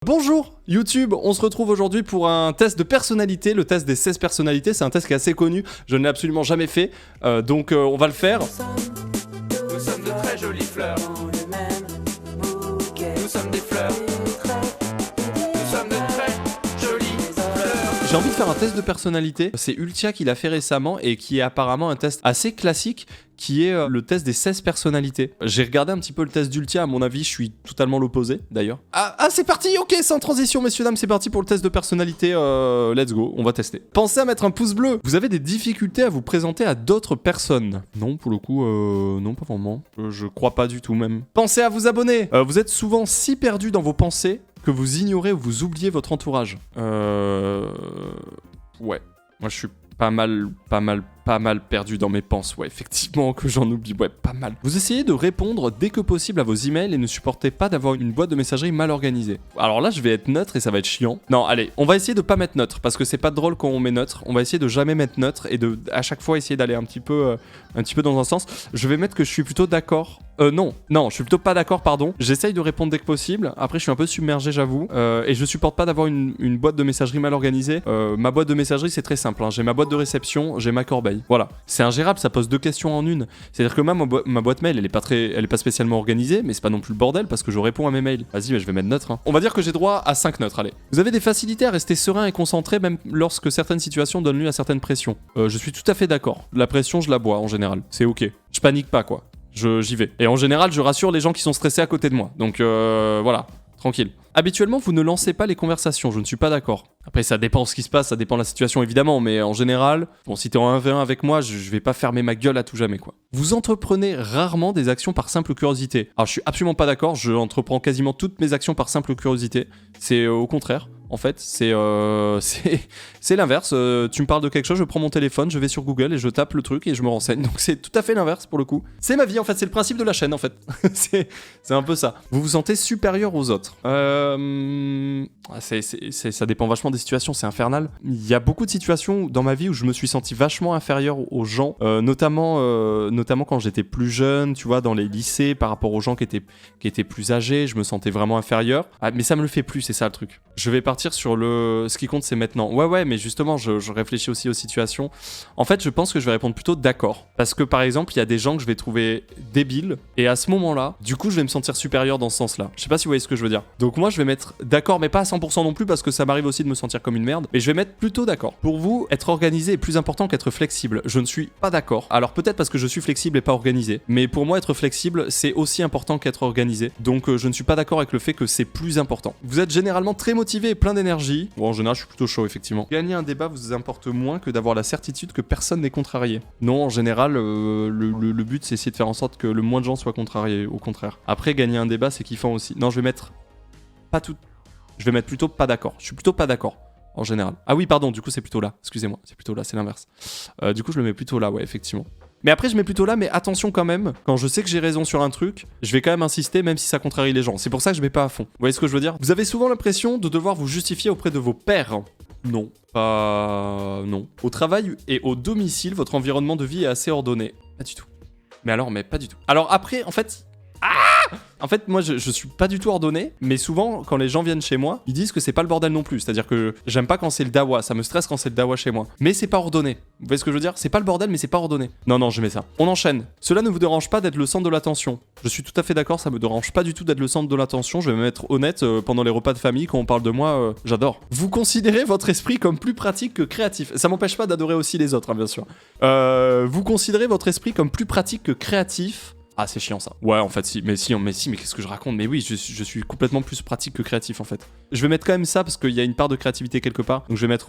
Bonjour YouTube, on se retrouve aujourd'hui pour un test de personnalité, le test des 16 personnalités, c'est un test qui est assez connu, je ne l'ai absolument jamais fait, donc on va le faire. Nous sommes de très jolies fleurs. Nous sommes des fleurs. Nous sommes de très jolies fleurs. J'ai envie de faire un test de personnalité, c'est Ultia qui l'a fait récemment et qui est apparemment un test assez classique, qui est le test des 16 personnalités. J'ai regardé un petit peu le test d'Ultia, à mon avis, je suis totalement l'opposé, d'ailleurs. Ah, c'est parti, ok, sans transition, messieurs, dames, c'est parti pour le test de personnalité, let's go, on va tester. Pensez à mettre un pouce bleu. Vous avez des difficultés à vous présenter à d'autres personnes? Non, pour le coup, non, pas vraiment. Je crois pas du tout, même. Pensez à vous abonner. Vous êtes souvent si perdu dans vos pensées que vous ignorez ou vous oubliez votre entourage. Ouais, moi je suis pas mal perdu dans mes pensées, ouais, effectivement, que j'en oublie, ouais, pas mal. Vous essayez de répondre dès que possible à vos emails et ne supportez pas d'avoir une boîte de messagerie mal organisée. Alors là, je vais être neutre et ça va être chiant. Non, allez, on va essayer de pas mettre neutre, parce que c'est pas drôle quand on met neutre. On va essayer de jamais mettre neutre et de, à chaque fois, essayer d'aller un petit peu dans un sens. Je vais mettre que je suis plutôt d'accord. Non, je suis plutôt pas d'accord, pardon. J'essaye de répondre dès que possible. Après, je suis un peu submergé, j'avoue. Et je supporte pas d'avoir une boîte de messagerie mal organisée. Ma boîte de messagerie, c'est très simple, hein. J'ai ma boîte de réception, j'ai ma corbeille. Voilà. C'est ingérable, ça pose deux questions en une. C'est-à-dire que ma boîte mail, elle est pas spécialement organisée, mais c'est pas non plus le bordel parce que je réponds à mes mails. Vas-y, je vais mettre neutre, hein. On va dire que j'ai droit à 5 neutres, allez. Vous avez des facilités à rester serein et concentré, même lorsque certaines situations donnent lieu à certaines pressions. Je suis tout à fait d'accord. La pression, je la bois en général. C'est ok. Je panique pas, quoi. J'y vais. Et en général, je rassure les gens qui sont stressés à côté de moi. Donc voilà, tranquille. Habituellement, vous ne lancez pas les conversations, je ne suis pas d'accord. Après, ça dépend ce qui se passe, ça dépend de la situation évidemment, mais en général, bon, si t'es en 1v1 avec moi, je vais pas fermer ma gueule à tout jamais, quoi. Vous entreprenez rarement des actions par simple curiosité. Alors, je suis absolument pas d'accord, je entreprends quasiment toutes mes actions par simple curiosité. C'est au contraire. En fait, c'est l'inverse. Tu me parles de quelque chose, je prends mon téléphone, je vais sur Google et je tape le truc et je me renseigne. Donc c'est tout à fait l'inverse pour le coup. C'est ma vie en fait, c'est le principe de la chaîne en fait. c'est un peu ça. Vous vous sentez supérieur aux autres. Ça dépend vachement des situations, c'est infernal. Il y a beaucoup de situations dans ma vie où je me suis senti vachement inférieur aux gens, notamment quand j'étais plus jeune, tu vois, dans les lycées, par rapport aux gens qui étaient plus âgés, je me sentais vraiment inférieur. Ah, mais ça me le fait plus, c'est ça le truc. Je vais partir sur ce qui compte, c'est maintenant. Ouais, mais justement, je réfléchis aussi aux situations. En fait, je pense que je vais répondre plutôt d'accord. Parce que, par exemple, il y a des gens que je vais trouver débiles. Et à ce moment-là, du coup, je vais me sentir supérieur dans ce sens-là. Je sais pas si vous voyez ce que je veux dire. Donc moi, je vais mettre d'accord, mais pas à 100% non plus, parce que ça m'arrive aussi de me sentir comme une merde. Mais je vais mettre plutôt d'accord. Pour vous, être organisé est plus important qu'être flexible. Je ne suis pas d'accord. Alors peut-être parce que je suis flexible et pas organisé. Mais pour moi, être flexible, c'est aussi important qu'être organisé. Donc je ne suis pas d'accord avec le fait que c'est plus important. Vous êtes généralement très motivé et plein d'énergie. Bon, en général, je suis plutôt chaud, effectivement. Gagner un débat vous importe moins que d'avoir la certitude que personne n'est contrarié. Non, en général, le but, c'est essayer de faire en sorte que le moins de gens soient contrariés, au contraire. Après, gagner un débat, c'est kiffant aussi. Non, je vais mettre pas tout. Je vais mettre plutôt pas d'accord. Je suis plutôt pas d'accord, en général. Ah oui, pardon, du coup, c'est plutôt là. Excusez-moi, c'est plutôt là, c'est l'inverse. Du coup, je le mets plutôt là, ouais, effectivement. Mais après, je mets plutôt là, mais attention quand même, quand je sais que j'ai raison sur un truc, je vais quand même insister, même si ça contrarie les gens. C'est pour ça que je mets pas à fond. Vous voyez ce que je veux dire? Vous avez souvent l'impression de devoir vous justifier auprès de vos pairs. Non. Non. Au travail et au domicile, votre environnement de vie est assez ordonné. Pas du tout. Mais pas du tout. Alors après, en fait... En fait, moi, je suis pas du tout ordonné, mais souvent, quand les gens viennent chez moi, ils disent que c'est pas le bordel non plus. C'est-à-dire que j'aime pas quand c'est le dawa, ça me stresse quand c'est le dawa chez moi. Mais c'est pas ordonné. Vous voyez ce que je veux dire? C'est pas le bordel, mais c'est pas ordonné. Non, je mets ça. On enchaîne. Cela ne vous dérange pas d'être le centre de l'attention. Je suis tout à fait d'accord, ça me dérange pas du tout d'être le centre de l'attention. Je vais me mettre honnête, pendant les repas de famille, quand on parle de moi, j'adore. Vous considérez votre esprit comme plus pratique que créatif. Ça m'empêche pas d'adorer aussi les autres, hein, bien sûr. Vous considérez votre esprit comme plus pratique que créatif. Ah, c'est chiant ça. Ouais, en fait, si. Mais qu'est-ce que je raconte? Mais oui, je suis complètement plus pratique que créatif en fait. Je vais mettre quand même ça parce qu'il y a une part de créativité quelque part. Donc je vais mettre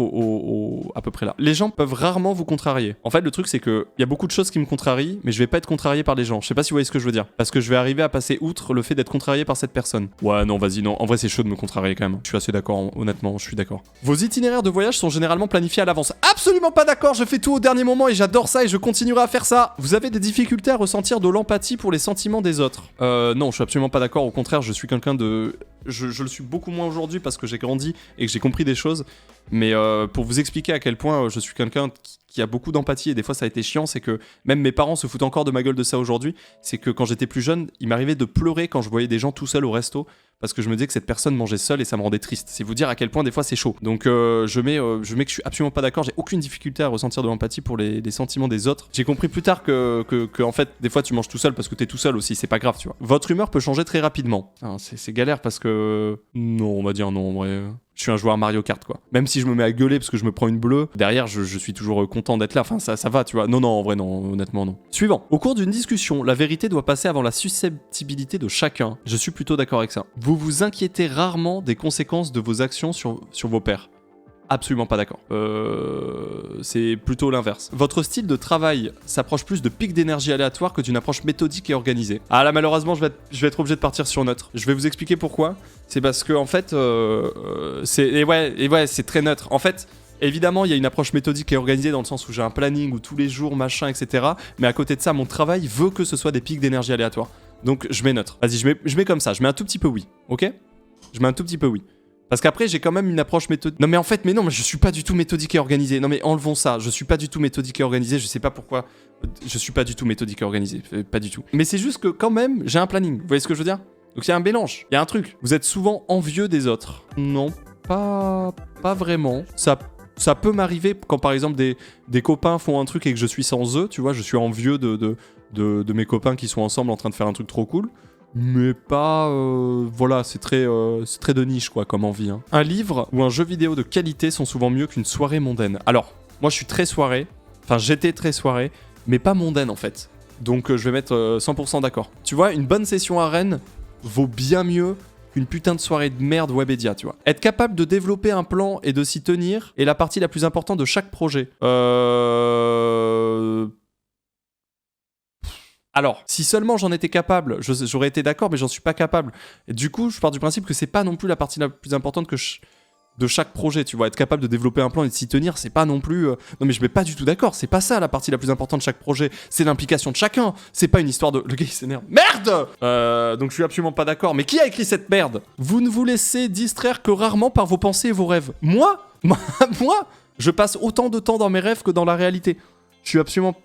à peu près là. Les gens peuvent rarement vous contrarier. En fait, le truc, c'est que il y a beaucoup de choses qui me contrarient, mais je vais pas être contrarié par les gens. Je sais pas si vous voyez ce que je veux dire. Parce que je vais arriver à passer outre le fait d'être contrarié par cette personne. Ouais, non, vas-y, non. En vrai, c'est chaud de me contrarier quand même. Je suis assez d'accord, honnêtement, je suis d'accord. Vos itinéraires de voyage sont généralement planifiés à l'avance. Absolument pas d'accord, je fais tout au dernier moment et j'adore ça et je continuerai à faire ça. Vous avez des difficultés à ressentir de l'empathie pour les sentiments des autres. Non, je suis absolument pas d'accord. Au contraire, je suis quelqu'un de... Je le suis beaucoup moins aujourd'hui parce que j'ai grandi et que j'ai compris des choses. Mais pour vous expliquer à quel point je suis quelqu'un qui a beaucoup d'empathie et des fois ça a été chiant, c'est que même mes parents se foutent encore de ma gueule de ça aujourd'hui. C'est que quand j'étais plus jeune, il m'arrivait de pleurer quand je voyais des gens tout seuls au resto parce que je me disais que cette personne mangeait seule et ça me rendait triste. C'est vous dire à quel point des fois c'est chaud. Donc je mets que je suis absolument pas d'accord, j'ai aucune difficulté à ressentir de l'empathie pour les sentiments des autres. J'ai compris plus tard que en fait des fois tu manges tout seul parce que t'es tout seul aussi, c'est pas grave, tu vois. Votre humeur peut changer très rapidement. C'est galère parce que non, on va dire non en vrai. Je suis un joueur Mario Kart, quoi. Même si je me mets à gueuler parce que je me prends une bleue, derrière, je suis toujours content d'être là. Enfin, ça va, tu vois. Non, en vrai, non, honnêtement, non. Suivant. Au cours d'une discussion, la vérité doit passer avant la susceptibilité de chacun. Je suis plutôt d'accord avec ça. Vous vous inquiétez rarement des conséquences de vos actions sur vos pairs. Absolument pas d'accord. C'est plutôt l'inverse. Votre style de travail s'approche plus de pics d'énergie aléatoires que d'une approche méthodique et organisée. Ah là, malheureusement, je vais être obligé de partir sur neutre. Je vais vous expliquer pourquoi. C'est parce que en fait, c'est très neutre. En fait, évidemment, il y a une approche méthodique et organisée dans le sens où j'ai un planning où tous les jours, machin, etc. Mais à côté de ça, mon travail veut que ce soit des pics d'énergie aléatoires. Donc, je mets neutre. Vas-y, je mets comme ça. Je mets un tout petit peu oui. Ok ? Je mets un tout petit peu oui. Parce qu'après, j'ai quand même une approche méthodique. Non, mais en fait, mais je suis pas du tout méthodique et organisé. Non, mais enlevons ça. Je suis pas du tout méthodique et organisé. Je sais pas pourquoi. Je suis pas du tout méthodique et organisé. Pas du tout. Mais c'est juste que quand même, j'ai un planning. Vous voyez ce que je veux dire ? Donc, il y a un mélange. Il y a un truc. Vous êtes souvent envieux des autres. Non, pas vraiment. Ça peut m'arriver quand, par exemple, des copains font un truc et que je suis sans eux. Tu vois, je suis envieux de mes copains qui sont ensemble en train de faire un truc trop cool. Mais pas... voilà, c'est très de niche, quoi, comme envie. Hein. Un livre ou un jeu vidéo de qualité sont souvent mieux qu'une soirée mondaine. Alors, moi, je suis très soirée. Enfin, j'étais très soirée, mais pas mondaine, en fait. Donc, je vais mettre 100% d'accord. Tu vois, une bonne session à Rennes vaut bien mieux qu'une putain de soirée de merde Webedia, tu vois. Être capable de développer un plan et de s'y tenir est la partie la plus importante de chaque projet. Alors, si seulement j'en étais capable, j'aurais été d'accord, mais j'en suis pas capable. Et du coup, je pars du principe que c'est pas non plus la partie la plus importante de chaque projet, tu vois. Être capable de développer un plan et de s'y tenir, c'est pas non plus... Non, mais je mets pas du tout d'accord, c'est pas ça la partie la plus importante de chaque projet. C'est l'implication de chacun, c'est pas une histoire de... Le gars, il s'énerve. Merde. Donc je suis absolument pas d'accord. Mais qui a écrit cette merde ? Vous ne vous laissez distraire que rarement par vos pensées et vos rêves. Moi, je passe autant de temps dans mes rêves que dans la réalité. Je suis absolument...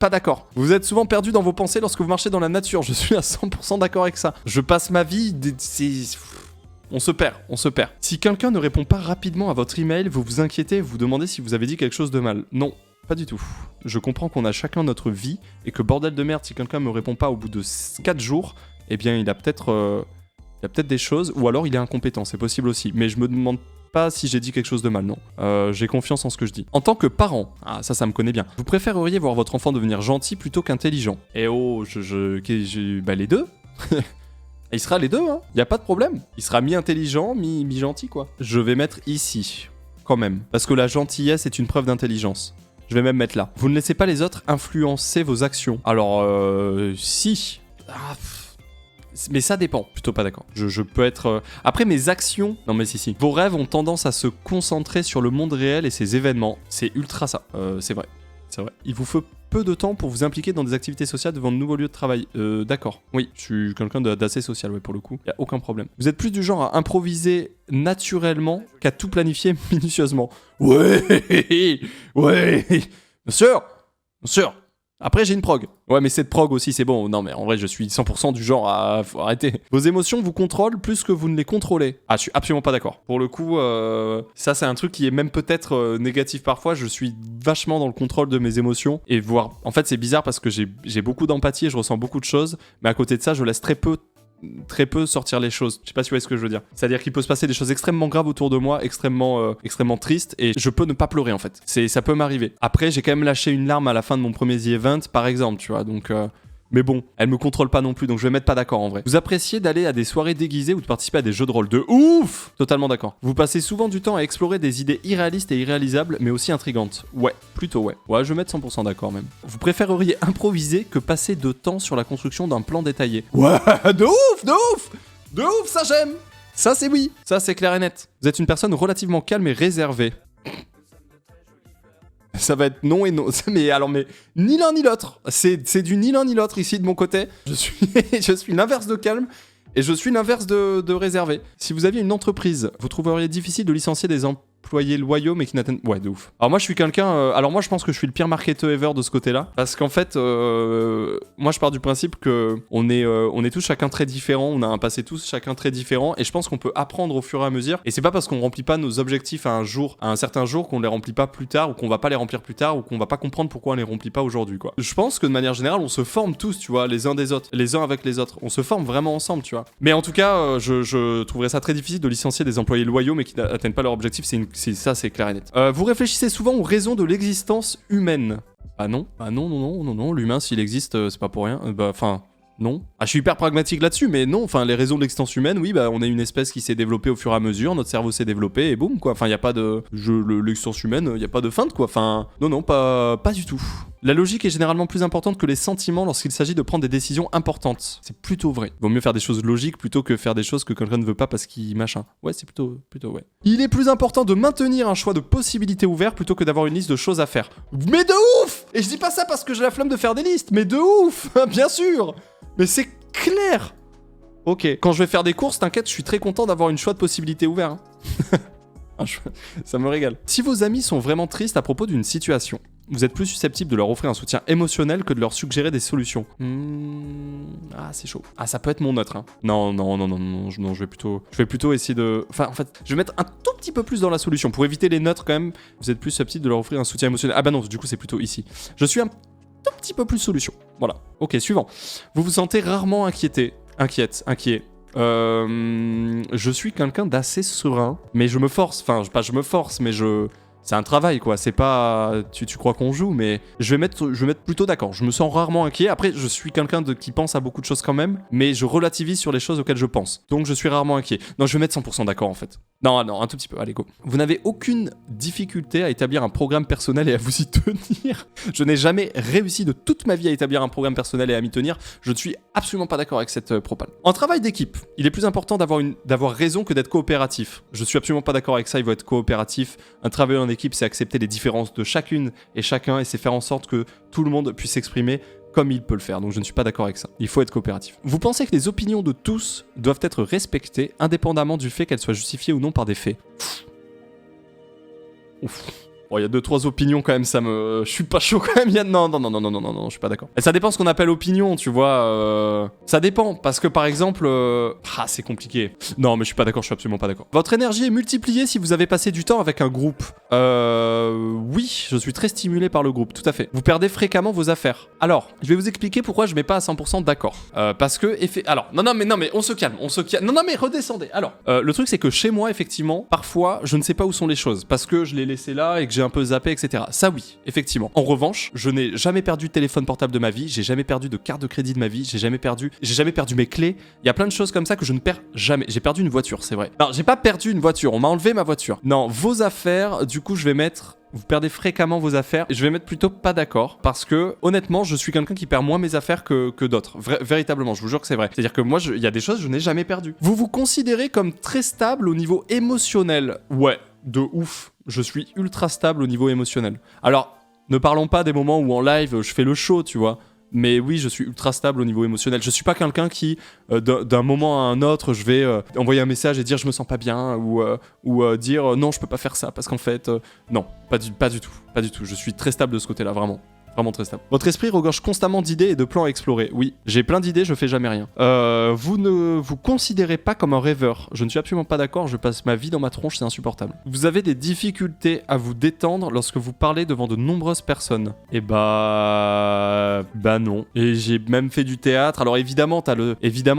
pas d'accord. Vous êtes souvent perdu dans vos pensées lorsque vous marchez dans la nature. Je suis à 100% d'accord avec ça. Je passe ma vie... On se perd. Si quelqu'un ne répond pas rapidement à votre email, vous vous inquiétez et vous demandez si vous avez dit quelque chose de mal. Non, pas du tout. Je comprends qu'on a chacun notre vie et que bordel de merde, si quelqu'un me répond pas au bout de 4 jours, eh bien il a peut-être des choses, ou alors il est incompétent, c'est possible aussi. Mais je me demande pas si j'ai dit quelque chose de mal, non. J'ai confiance en ce que je dis. En tant que parent, ça me connaît bien, vous préféreriez voir votre enfant devenir gentil plutôt qu'intelligent ? Eh oh, les deux. Il sera les deux, hein. Y a pas de problème. Il sera mi-intelligent, mi-gentil, quoi. Je vais mettre ici, quand même. Parce que la gentillesse est une preuve d'intelligence. Je vais même mettre là. Vous ne laissez pas les autres influencer vos actions. Alors, si. Mais ça dépend. Plutôt pas d'accord. Je peux être... Après, mes actions... Non, mais si. Vos rêves ont tendance à se concentrer sur le monde réel et ses événements. C'est ultra ça. C'est vrai. Il vous faut peu de temps pour vous impliquer dans des activités sociales devant de nouveaux lieux de travail. D'accord. Oui, je suis quelqu'un d'assez social, ouais, pour le coup. Y a aucun problème. Vous êtes plus du genre à improviser naturellement qu'à tout planifier minutieusement. Ouais. Bien sûr. Après, j'ai une prog. Ouais, mais cette prog aussi, c'est bon. Non, mais en vrai, je suis 100% du genre à... Faut arrêter. Vos émotions vous contrôlent plus que vous ne les contrôlez. Ah, je suis absolument pas d'accord. Pour le coup, ça, c'est un truc qui est même peut-être négatif parfois. Je suis vachement dans le contrôle de mes émotions. Et voir... En fait, c'est bizarre parce que j'ai beaucoup d'empathie et je ressens beaucoup de choses. Mais à côté de ça, je laisse très peu sortir les choses. Je sais pas si vous voyez ce que je veux dire. C'est-à-dire qu'il peut se passer des choses extrêmement graves autour de moi, extrêmement tristes, et je peux ne pas pleurer en fait. Ça peut m'arriver. Après, j'ai quand même lâché une larme à la fin de mon premier The Event, par exemple, tu vois, donc... Mais bon, elle me contrôle pas non plus, donc je vais mettre pas d'accord en vrai. Vous appréciez d'aller à des soirées déguisées ou de participer à des jeux de rôle de ouf ? Totalement d'accord. Vous passez souvent du temps à explorer des idées irréalistes et irréalisables, mais aussi intrigantes. Ouais, plutôt ouais. Ouais, je vais mettre 100% d'accord même. Vous préféreriez improviser que passer de temps sur la construction d'un plan détaillé. Ouais, de ouf, ça j'aime. Ça c'est oui, ça c'est clair et net. Vous êtes une personne relativement calme et réservée. Ça va être non et non. Mais ni l'un ni l'autre. C'est du ni l'un ni l'autre ici de mon côté. Je suis l'inverse de calme et je suis l'inverse de réservé. Si vous aviez une entreprise, vous trouveriez difficile de licencier employés loyaux mais qui n'atteignent... Ouais, de ouf. Alors moi, je suis quelqu'un... alors moi, je pense que je suis le pire marketeur ever de ce côté-là. Parce qu'en fait, moi, je pars du principe que on est tous chacun très différents. On a un passé tous chacun très différent. Et je pense qu'on peut apprendre au fur et à mesure. Et c'est pas parce qu'on remplit pas nos objectifs à un certain jour qu'on les remplit pas plus tard ou qu'on va pas les remplir plus tard ou qu'on va pas comprendre pourquoi on les remplit pas aujourd'hui, quoi. Je pense que de manière générale, on se forme tous, tu vois, les uns des autres, les uns avec les autres. On se forme vraiment ensemble, tu vois. Mais en tout cas, je trouverais ça très difficile de licencier des employés loyaux mais qui n'atteignent pas leur objectif. Ça, c'est clair et net. Vous réfléchissez souvent aux raisons de l'existence humaine. Ah non, non. L'humain, s'il existe, c'est pas pour rien. Non. Ah, je suis hyper pragmatique là-dessus, mais non. Enfin, les raisons de l'existence humaine, oui, on est une espèce qui s'est développée au fur et à mesure, notre cerveau s'est développé et boum, quoi. Enfin, il y a pas de l'existence humaine, il y a pas de feinte, quoi. Enfin, non, pas du tout. La logique est généralement plus importante que les sentiments lorsqu'il s'agit de prendre des décisions importantes. C'est plutôt vrai. Il vaut mieux faire des choses logiques plutôt que faire des choses que quelqu'un ne veut pas parce qu'il machin. Ouais, c'est plutôt ouais. Il est plus important de maintenir un choix de possibilités ouvert plutôt que d'avoir une liste de choses à faire. Mais de ouf! Et je dis pas ça parce que j'ai la flemme de faire des listes, mais de ouf! Bien sûr! Mais c'est clair! Ok. Quand je vais faire des courses, t'inquiète, je suis très content d'avoir une choix de possibilités ouvert. Hein. Ça me régale. Si vos amis sont vraiment tristes à propos d'une situation, vous êtes plus susceptible de leur offrir un soutien émotionnel que de leur suggérer des solutions. Ah, c'est chaud. Ah, ça peut être mon neutre. Hein. Non, je vais plutôt essayer de... Enfin, en fait, je vais mettre un tout petit peu plus dans la solution. Pour éviter les neutres, quand même, vous êtes plus susceptible de leur offrir un soutien émotionnel. Ah bah non, du coup, c'est plutôt ici. Je suis un tout petit peu plus solution. Voilà. Ok, suivant. Vous vous sentez rarement inquiet. Je suis quelqu'un d'assez serein, mais je me force. Enfin, pas je me force, mais c'est un travail, quoi. C'est pas... Tu crois qu'on joue, mais je vais mettre plutôt d'accord. Je me sens rarement inquiet. Après, je suis quelqu'un qui pense à beaucoup de choses quand même, mais je relativise sur les choses auxquelles je pense. Donc, je suis rarement inquiet. Non, je vais mettre 100% d'accord, en fait. Non, un tout petit peu. Allez, go. Vous n'avez aucune difficulté à établir un programme personnel et à vous y tenir. Je n'ai jamais réussi de toute ma vie à établir un programme personnel et à m'y tenir. Je ne suis absolument pas d'accord avec cette propale. En travail d'équipe, il est plus important d'avoir raison que d'être coopératif. Je suis absolument pas d'accord avec ça. Il faut être coopératif. Un travail en équipe, c'est accepter les différences de chacune et chacun et c'est faire en sorte que tout le monde puisse s'exprimer comme il peut le faire. Donc je ne suis pas d'accord avec ça. Il faut être coopératif. Vous pensez que les opinions de tous doivent être respectées indépendamment du fait qu'elles soient justifiées ou non par des faits. Ouf. Bon, il y a 2-3 opinions quand même, je suis pas chaud quand même. Non, je suis pas d'accord. Et ça dépend ce qu'on appelle opinion, tu vois. Ça dépend, parce que par exemple... c'est compliqué. Non, mais je suis pas d'accord, je suis absolument pas d'accord. Votre énergie est multipliée si vous avez passé du temps avec un groupe. Oui, je suis très stimulé par le groupe, tout à fait. Vous perdez fréquemment vos affaires. Alors, je vais vous expliquer pourquoi je mets pas à 100% d'accord. Parce que... Alors, non, mais on se calme, Non, mais redescendez. Alors, le truc c'est que chez moi, effectivement, parfois, je ne sais pas où sont les choses, parce que je l'ai laissé là et que j'ai un peu zappé, etc. Ça oui, effectivement. En revanche, je n'ai jamais perdu de téléphone portable de ma vie, j'ai jamais perdu de carte de crédit de ma vie, j'ai jamais perdu mes clés. Il y a plein de choses comme ça que je ne perds jamais. J'ai perdu une voiture, c'est vrai. Non, j'ai pas perdu une voiture, on m'a enlevé ma voiture. Non, vos affaires, du coup, je vais mettre... Vous perdez fréquemment vos affaires. Et je vais mettre plutôt pas d'accord. Parce que, honnêtement, je suis quelqu'un qui perd moins mes affaires que d'autres. Véritablement, je vous jure que c'est vrai. C'est-à-dire que moi, il y a des choses que je n'ai jamais perdues. Vous vous considérez comme très stable au niveau émotionnel. Ouais, de ouf. Je suis ultra stable au niveau émotionnel. Alors, ne parlons pas des moments où en live, je fais le show, tu vois. Mais oui, je suis ultra stable au niveau émotionnel. Je suis pas quelqu'un qui, d'un moment à un autre, je vais envoyer un message et dire je me sens pas bien ou dire non, je peux pas faire ça parce qu'en fait, non, pas du tout. Je suis très stable de ce côté-là, vraiment. Vraiment très stable. Votre esprit regorge constamment d'idées et de plans à explorer. Oui, j'ai plein d'idées, je fais jamais rien. Vous ne vous considérez pas comme un rêveur. Je ne suis absolument pas d'accord, je passe ma vie dans ma tronche, c'est insupportable. Vous avez des difficultés à vous détendre lorsque vous parlez devant de nombreuses personnes. Et bah non. Et j'ai même fait du théâtre. Alors évidemment,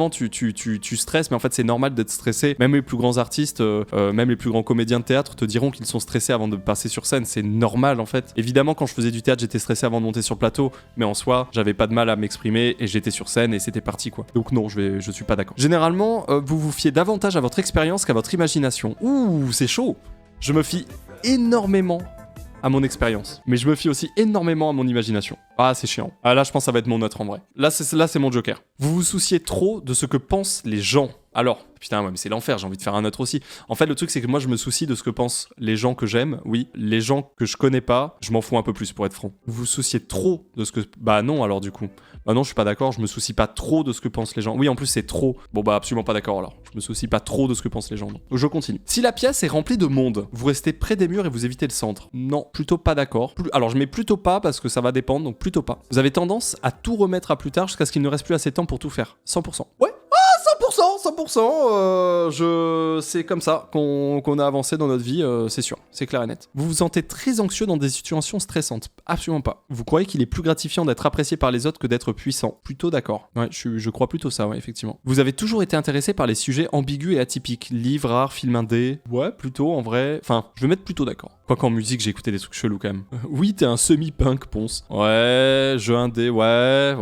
tu stresses, mais en fait c'est normal d'être stressé. Même les plus grands artistes, même les plus grands comédiens de théâtre te diront qu'ils sont stressés avant de passer sur scène. C'est normal en fait. Évidemment, quand je faisais du théâtre, j'étais stressé avant de monter sur le plateau, mais en soi, j'avais pas de mal à m'exprimer et j'étais sur scène et c'était parti quoi. Donc non, je suis pas d'accord. Généralement, vous vous fiez davantage à votre expérience qu'à votre imagination. Ouh, c'est chaud. Je me fie énormément à mon expérience, mais je me fie aussi énormément à mon imagination. Ah, c'est chiant. Ah là, je pense que ça va être mon autre en vrai. Là, c'est mon joker. Vous vous souciez trop de ce que pensent les gens. Alors, putain, ouais, mais c'est l'enfer, j'ai envie de faire un autre aussi. En fait, le truc, c'est que moi, je me soucie de ce que pensent les gens que j'aime. Oui, les gens que je connais pas, je m'en fous un peu plus, pour être franc. Vous vous souciez trop de ce que... Bah non, alors du coup. Bah non, je suis pas d'accord, je me soucie pas trop de ce que pensent les gens. Oui, en plus, c'est trop. Bon, bah absolument pas d'accord, alors. Je me soucie pas trop de ce que pensent les gens, non. Je continue. Si la pièce est remplie de monde, vous restez près des murs et vous évitez le centre. Non, plutôt pas d'accord. Alors, je mets plutôt pas parce que ça va dépendre, donc plutôt pas. Vous avez tendance à tout remettre à plus tard jusqu'à ce qu'il ne reste plus assez de temps pour tout faire. 100%. Ouais. 100%, c'est comme ça qu'on a avancé dans notre vie, c'est sûr, c'est clair et net. Vous vous sentez très anxieux dans des situations stressantes. Absolument pas. Vous croyez qu'il est plus gratifiant d'être apprécié par les autres que d'être puissant. Plutôt d'accord. Ouais, je crois plutôt ça, ouais, effectivement. Vous avez toujours été intéressé par les sujets ambigus et atypiques. Livres, rares, films indés. Ouais, plutôt, en vrai. Enfin, je vais mettre plutôt d'accord. Quoique en musique, j'ai écouté des trucs chelous quand même. Oui, t'es un semi-punk, Ponce. Ouais, jeu indé, ouais,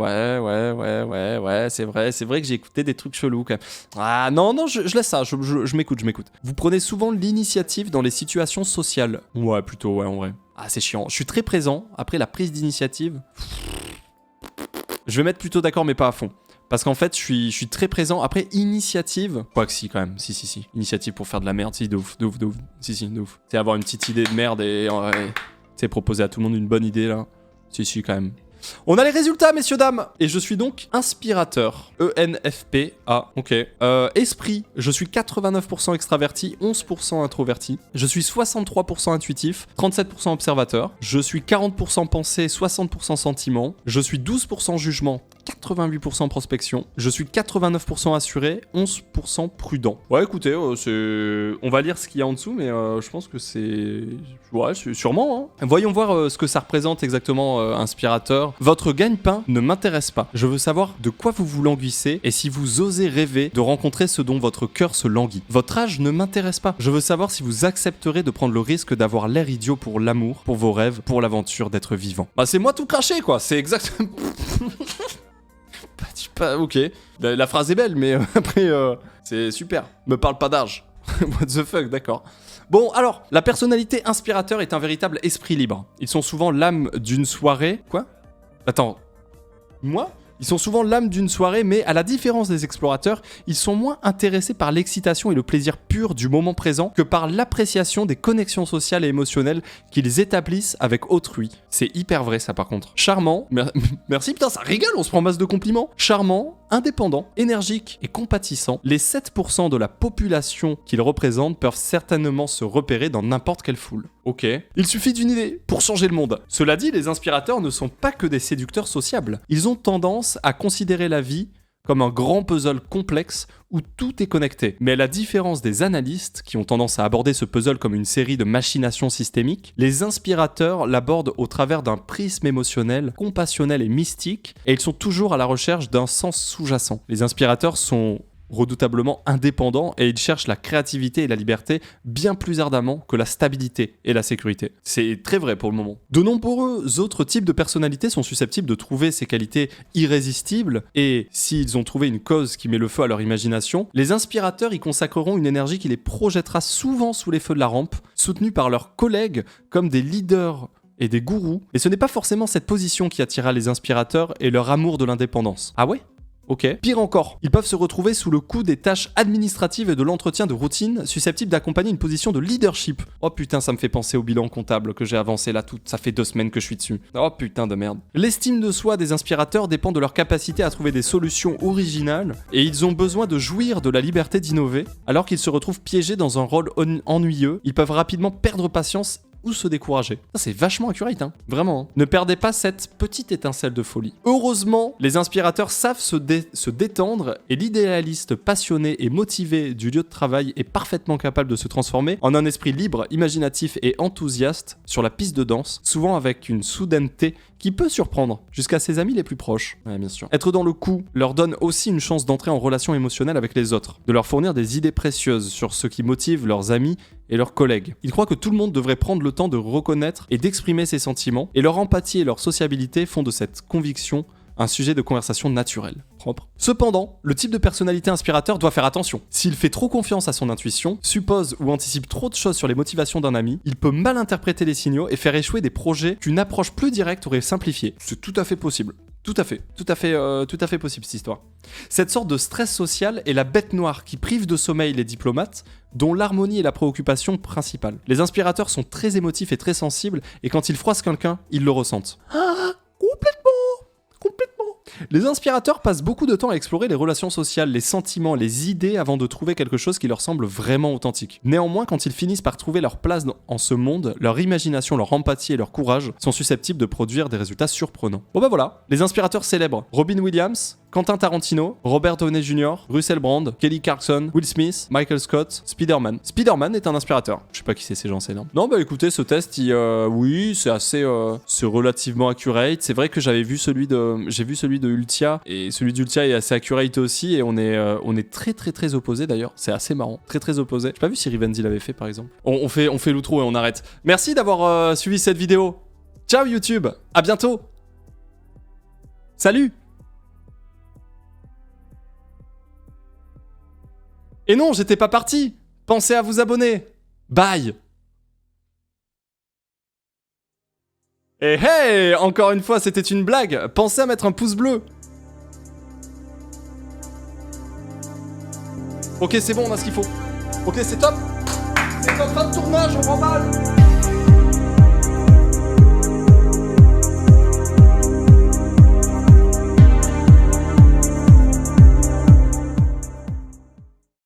c'est vrai que j'ai écouté des trucs chelous quand même. Ah non, je laisse ça, je m'écoute. Vous prenez souvent l'initiative dans les situations sociales. Ouais, plutôt, ouais, en vrai. Ah, c'est chiant. Je suis très présent. Après la prise d'initiative, je vais mettre plutôt d'accord, mais pas à fond. Parce qu'en fait, je suis très présent. Après, initiative... Quoique si, quand même. Si. Initiative pour faire de la merde, si, de ouf. Si, de ouf. C'est avoir une petite idée de merde et... c'est proposer à tout le monde une bonne idée, là. Si, quand même. On a les résultats, messieurs, dames. Et je suis donc inspirateur. ENFPA. Ok. Esprit. Je suis 89% extraverti, 11% introverti. Je suis 63% intuitif, 37% observateur. Je suis 40% pensée, 60% sentiment. Je suis 12% jugement, 88% prospection. Je suis 89% assuré, 11% prudent. Ouais, écoutez, on va lire ce qu'il y a en dessous, mais je pense que c'est... Ouais, sûrement, hein. Voyons voir ce que ça représente exactement, inspirateur. Votre gagne-pain ne m'intéresse pas. Je veux savoir de quoi vous languissez et si vous osez rêver de rencontrer ce dont votre cœur se languit. Votre âge ne m'intéresse pas. Je veux savoir si vous accepterez de prendre le risque d'avoir l'air idiot pour l'amour, pour vos rêves, pour l'aventure d'être vivant. Bah c'est moi tout craché, quoi. C'est exactement... Ok, la phrase est belle, mais après, c'est super. Me parle pas d'âge. What the fuck, d'accord. Bon, alors, la personnalité inspirateur est un véritable esprit libre. Ils sont souvent l'âme d'une soirée... Quoi ? Attends. Moi ? Ils sont souvent l'âme d'une soirée, mais à la différence des explorateurs, ils sont moins intéressés par l'excitation et le plaisir pur du moment présent que par l'appréciation des connexions sociales et émotionnelles qu'ils établissent avec autrui. C'est hyper vrai ça par contre. Charmant, merci putain ça rigole, on se prend masse de compliments. Charmant, indépendant, énergique et compatissant, les 7% de la population qu'ils représentent peuvent certainement se repérer dans n'importe quelle foule. Ok. Il suffit d'une idée pour changer le monde. Cela dit, les inspirateurs ne sont pas que des séducteurs sociables. Ils ont tendance à considérer la vie comme un grand puzzle complexe où tout est connecté. Mais à la différence des analystes, qui ont tendance à aborder ce puzzle comme une série de machinations systémiques, les inspirateurs l'abordent au travers d'un prisme émotionnel, compassionnel et mystique, et ils sont toujours à la recherche d'un sens sous-jacent. Les inspirateurs sont redoutablement indépendants et ils cherchent la créativité et la liberté bien plus ardemment que la stabilité et la sécurité. C'est très vrai pour le moment. De nombreux autres types de personnalités sont susceptibles de trouver ces qualités irrésistibles et s'ils ont trouvé une cause qui met le feu à leur imagination, les inspirateurs y consacreront une énergie qui les projettera souvent sous les feux de la rampe, soutenus par leurs collègues comme des leaders et des gourous. Et ce n'est pas forcément cette position qui attira les inspirateurs et leur amour de l'indépendance. Ah ouais ? Ok. Pire encore, ils peuvent se retrouver sous le coup des tâches administratives et de l'entretien de routine susceptibles d'accompagner une position de leadership. Oh putain, ça me fait penser au bilan comptable que j'ai avancé là tout. Ça fait 2 semaines que je suis dessus. Oh putain de merde. L'estime de soi des inspirateurs dépend de leur capacité à trouver des solutions originales et ils ont besoin de jouir de la liberté d'innover. Alors qu'ils se retrouvent piégés dans un rôle ennuyeux, ils peuvent rapidement perdre patience ou se décourager. Ça, c'est vachement accurate, hein. Vraiment. Hein. Ne perdez pas cette petite étincelle de folie. Heureusement, les inspirateurs savent se détendre et l'idéaliste passionné et motivé du lieu de travail est parfaitement capable de se transformer en un esprit libre, imaginatif et enthousiaste sur la piste de danse, souvent avec une soudaineté qui peut surprendre jusqu'à ses amis les plus proches. Ouais, bien sûr. Être dans le coup leur donne aussi une chance d'entrer en relation émotionnelle avec les autres, de leur fournir des idées précieuses sur ce qui motive leurs amis et leurs collègues. Ils croient que tout le monde devrait prendre le temps de reconnaître et d'exprimer ses sentiments, et leur empathie et leur sociabilité font de cette conviction un sujet de conversation naturel. Propre. Cependant, le type de personnalité inspirateur doit faire attention. S'il fait trop confiance à son intuition, suppose ou anticipe trop de choses sur les motivations d'un ami, il peut mal interpréter les signaux et faire échouer des projets qu'une approche plus directe aurait simplifiés. C'est tout à fait possible. Tout à fait possible cette histoire. Cette sorte de stress social est la bête noire qui prive de sommeil les diplomates, dont l'harmonie est la préoccupation principale. Les inspirateurs sont très émotifs et très sensibles, et quand ils froissent quelqu'un, ils le ressentent. Complètement. Les inspirateurs passent beaucoup de temps à explorer les relations sociales, les sentiments, les idées avant de trouver quelque chose qui leur semble vraiment authentique. Néanmoins, quand ils finissent par trouver leur place en ce monde, leur imagination, leur empathie et leur courage sont susceptibles de produire des résultats surprenants. Bon bah voilà, les inspirateurs célèbres: Robin Williams, Quentin Tarantino, Robert Downey Jr., Russell Brand, Kelly Clarkson, Will Smith, Michael Scott, Spider-Man. Spider-Man est un inspirateur. Je sais pas qui c'est ces gens, c'est énorme. Non bah écoutez, ce test, oui, c'est assez, c'est relativement accurate. C'est vrai que j'ai vu celui de Ultia, et celui d'Ultia est assez accurate aussi, et on est très opposés d'ailleurs. C'est assez marrant, très opposés. J'ai pas vu si Rivenzi l'avait fait par exemple. On fait l'outro et on arrête. Merci d'avoir suivi cette vidéo. Ciao YouTube, à bientôt. Salut. Et non, j'étais pas parti. Pensez à vous abonner. Bye. Et hey, encore une fois, c'était une blague. Pensez à mettre un pouce bleu. Ok, c'est bon, on a ce qu'il faut. Ok, c'est top. C'est top, fin de tournage, on remballe.